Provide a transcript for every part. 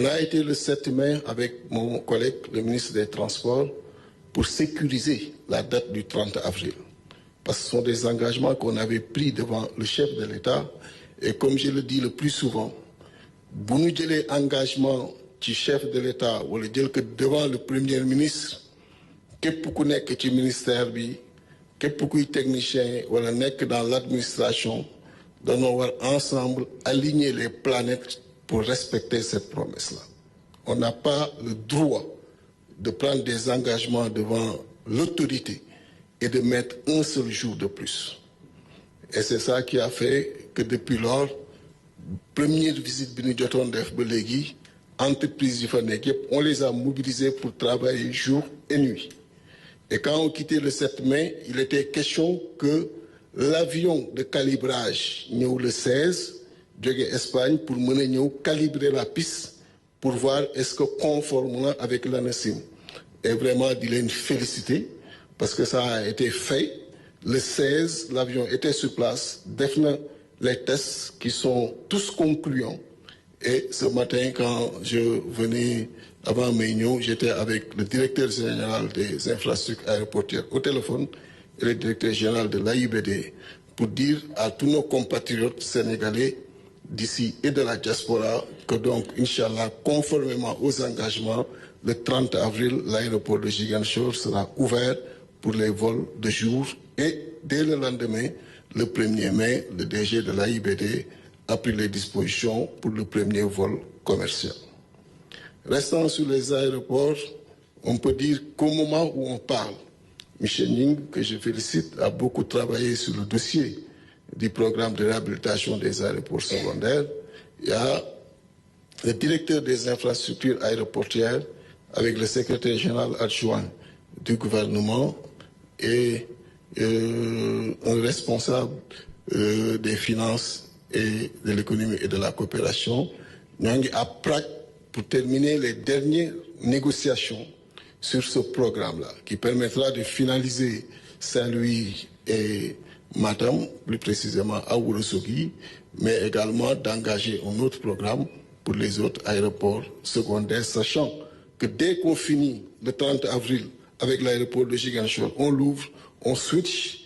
On a été le 7 mai avec mon collègue, le ministre des Transports, pour sécuriser la date du 30 avril. Parce que ce sont des engagements qu'on avait pris devant le chef de l'État. Et comme je le dis le plus souvent, si nous avons les engagements du chef de l'État ou devant le Premier ministre, képp ku nekk ci ministère bi képp kuy technicien wala nekk dans l'administration dañoo war ensemble aligner les planètes pour respecter cette promesse-là. On n'a pas le droit de prendre des engagements devant l'autorité et de mettre un seul jour de plus. Et c'est ça qui a fait que depuis lors, première visite bi ñu jotoon def ba léegi entreprise yi fa nekk yëpp on les a mobilisés pour travailler jour et nuit. Et quand on quittait le 7 mai, il était question que l'avion de calibrage ñëw le 16 jóge Espagne pour mener ñëw calibrer la piste pour voir est-ce que conforme avec l'ANACIM. Et vraiment di leen féliciter parce que ça a été fait. Le 16, l'avion était sur place, def na les tests qui sont tous concluants. Et ce matin, quand je venais avant Méignon, j'étais avec le directeur général des infrastructures aéroportuaires au téléphone et le directeur général de l'AIBD pour dire à tous nos compatriotes sénégalais d'ici et de la diaspora que donc, Inch'Allah, conformément aux engagements, le 30 avril, l'aéroport de Ziguinchor sera ouvert pour les vols de jour et dès le lendemain, le 1er mai, le DG de l'AIBD a pris les dispositions pour le premier vol commercial. Restant sur les aéroports, on peut dire qu'au moment où on parle, Michel Ning, que je félicite, a beaucoup travaillé sur le dossier du programme de réhabilitation des aéroports secondaires. Il y a le directeur des infrastructures aéroportuaires avec le secrétaire général adjoint du gouvernement et un responsable des finances et de l'économie et de la coopération. Nous sommes à Prague pour terminer les dernières négociations sur ce programme-là, qui permettra de finaliser Saint-Louis et Matam, plus précisément à Ourossogui, mais également d'engager un autre programme pour les autres aéroports secondaires, sachant que dès qu'on finit le 30 avril avec l'aéroport de Ziguinchor, on l'ouvre, on switch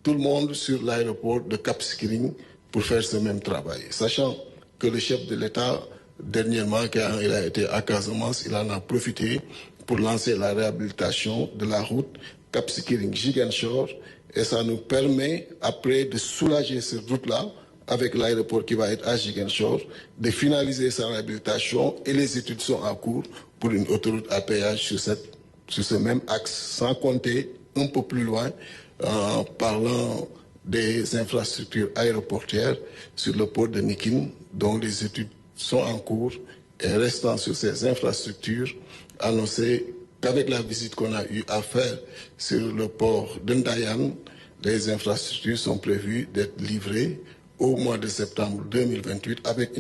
tout le monde sur l'aéroport de Cap Skirring pour faire ce même travail. Sachant que le chef de l'État, dernièrement, quand il a été à Casamance, il en a profité pour lancer la réhabilitation de la route Cap Skirring-Ziguinchor et ça nous permet, après, de soulager cette route-là avec l'aéroport qui va être à Ziguinchor, de finaliser sa réhabilitation et les études sont en cours pour une autoroute à péage sur ce même axe, sans compter un peu plus loin, en parlant des infrastructures aéroportuaires sur le port de Nikin, dont les études sont en cours et restant sur ces infrastructures, annoncer qu'avec la visite qu'on a eu à faire sur le port de Ndayan, les infrastructures sont prévues d'être livrées au mois de septembre 2028 avec une